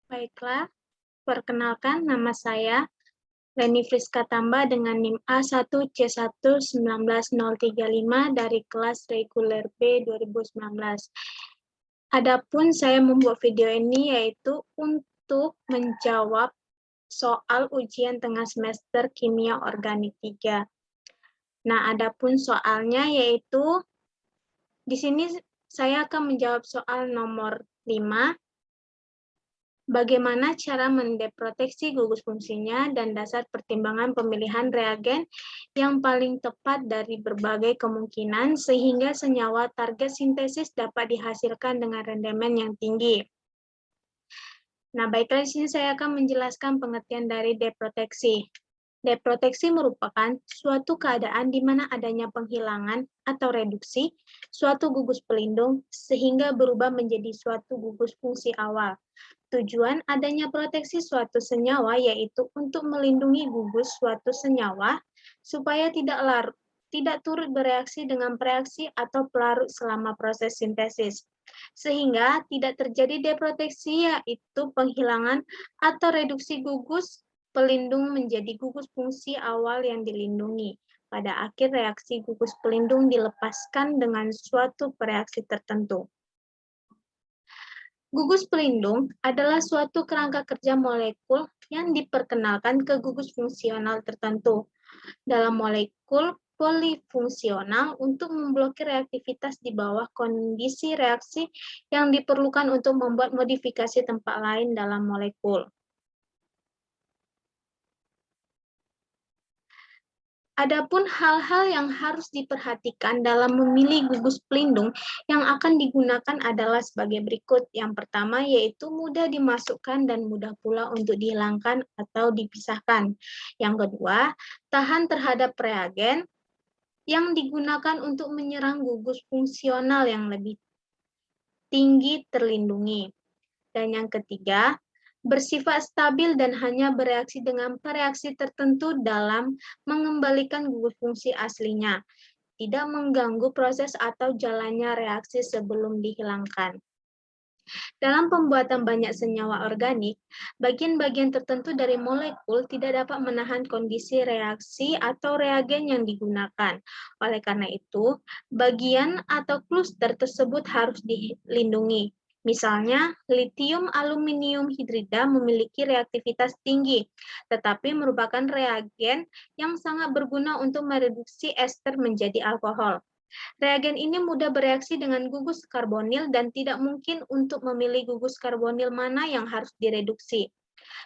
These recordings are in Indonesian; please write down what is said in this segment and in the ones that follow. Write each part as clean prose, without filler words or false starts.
Baiklah, perkenalkan nama saya Leni Friska Tamba dengan NIM A1C1193035 dari kelas reguler B 2019. Adapun saya membuat video ini yaitu untuk menjawab soal ujian tengah semester Kimia Organik 3. Nah, adapun soalnya yaitu di sini saya akan menjawab soal nomor 5. Bagaimana cara mendeproteksi gugus fungsinya dan dasar pertimbangan pemilihan reagen yang paling tepat dari berbagai kemungkinan sehingga senyawa target sintesis dapat dihasilkan dengan rendemen yang tinggi. Nah, baiklah di sini saya akan menjelaskan pengertian dari deproteksi. Deproteksi merupakan suatu keadaan di mana adanya penghilangan atau reduksi suatu gugus pelindung sehingga berubah menjadi suatu gugus fungsi awal. Tujuan adanya proteksi suatu senyawa yaitu untuk melindungi gugus suatu senyawa supaya tidak turut bereaksi dengan pereaksi atau pelarut selama proses sintesis. Sehingga tidak terjadi deproteksi yaitu penghilangan atau reduksi gugus pelindung menjadi gugus fungsi awal yang dilindungi. Pada akhir reaksi gugus pelindung dilepaskan dengan suatu pereaksi tertentu. Gugus pelindung adalah suatu kerangka kerja molekul yang diperkenalkan ke gugus fungsional tertentu. Dalam molekul polifungsional untuk memblokir reaktivitas di bawah kondisi reaksi yang diperlukan untuk membuat modifikasi tempat lain dalam molekul. Adapun hal-hal yang harus diperhatikan dalam memilih gugus pelindung yang akan digunakan adalah sebagai berikut. Yang pertama yaitu mudah dimasukkan dan mudah pula untuk dihilangkan atau dipisahkan. Yang kedua, tahan terhadap reagen yang digunakan untuk menyerang gugus fungsional yang lebih tinggi terlindungi. Dan yang ketiga, bersifat stabil dan hanya bereaksi dengan pereaksi tertentu dalam mengembalikan gugus fungsi aslinya, tidak mengganggu proses atau jalannya reaksi sebelum dihilangkan. Dalam pembuatan banyak senyawa organik, bagian-bagian tertentu dari molekul tidak dapat menahan kondisi reaksi atau reagen yang digunakan. Oleh karena itu, bagian atau kluster tersebut harus dilindungi. Misalnya, litium aluminium hidrida memiliki reaktivitas tinggi, tetapi merupakan reagen yang sangat berguna untuk mereduksi ester menjadi alkohol. Reagen ini mudah bereaksi dengan gugus karbonil dan tidak mungkin untuk memilih gugus karbonil mana yang harus direduksi.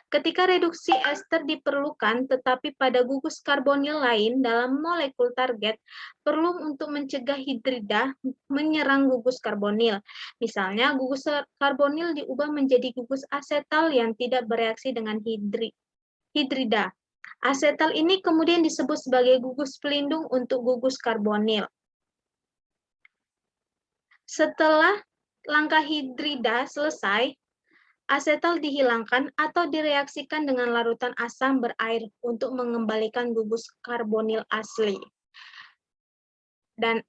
Ketika reduksi ester diperlukan, tetapi pada gugus karbonil lain dalam molekul target perlu untuk mencegah hidrida menyerang gugus karbonil. Misalnya, gugus karbonil diubah menjadi gugus asetal yang tidak bereaksi dengan hidrida. Asetal ini kemudian disebut sebagai gugus pelindung untuk gugus karbonil. Setelah langkah hidrida selesai, asetal dihilangkan atau direaksikan dengan larutan asam berair untuk mengembalikan gugus karbonil asli. Dan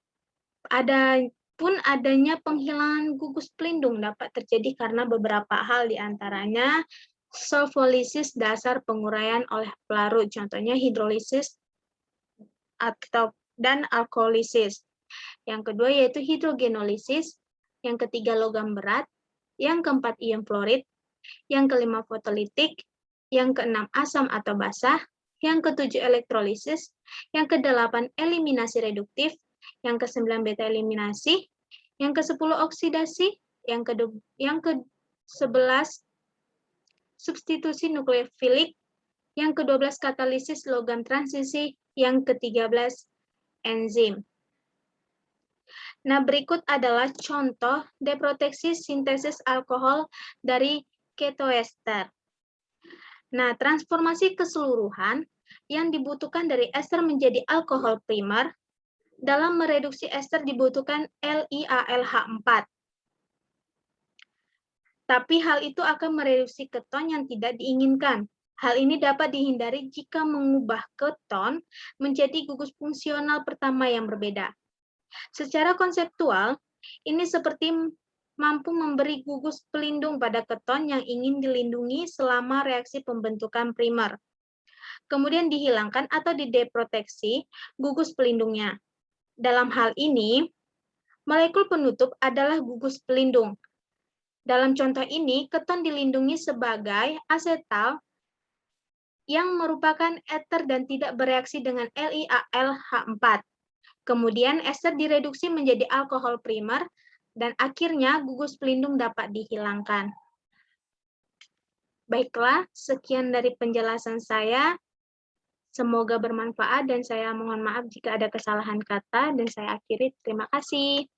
adanya penghilangan gugus pelindung dapat terjadi karena beberapa hal, diantaranya solvolisis dasar penguraian oleh pelarut, contohnya hidrolisis dan alkolisis. Yang kedua yaitu hidrogenolisis, yang ketiga logam berat, yang keempat ion fluorid, yang kelima fotolitik, yang keenam asam atau basah, yang ketujuh elektrolisis, yang kedelapan eliminasi reduktif, yang kesembilan beta eliminasi, yang kesepuluh oksidasi, yang ke-11 substitusi nukleofilik, yang ke-12 katalisis logam transisi, yang ke-13 enzim. Nah, berikut adalah contoh deproteksi sintesis alkohol dari ketoester. Nah, transformasi keseluruhan yang dibutuhkan dari ester menjadi alkohol primer, dalam mereduksi ester dibutuhkan LiAlH4. Tapi hal itu akan mereduksi keton yang tidak diinginkan. Hal ini dapat dihindari jika mengubah keton menjadi gugus fungsional pertama yang berbeda. Secara konseptual, ini seperti mampu memberi gugus pelindung pada keton yang ingin dilindungi selama reaksi pembentukan primer. Kemudian dihilangkan atau dideproteksi gugus pelindungnya. Dalam hal ini, molekul penutup adalah gugus pelindung. Dalam contoh ini, keton dilindungi sebagai asetal yang merupakan eter dan tidak bereaksi dengan LiAlH4. Kemudian ester direduksi menjadi alkohol primer dan akhirnya gugus pelindung dapat dihilangkan. Baiklah, sekian dari penjelasan saya. Semoga bermanfaat dan saya mohon maaf jika ada kesalahan kata dan saya akhiri. Terima kasih.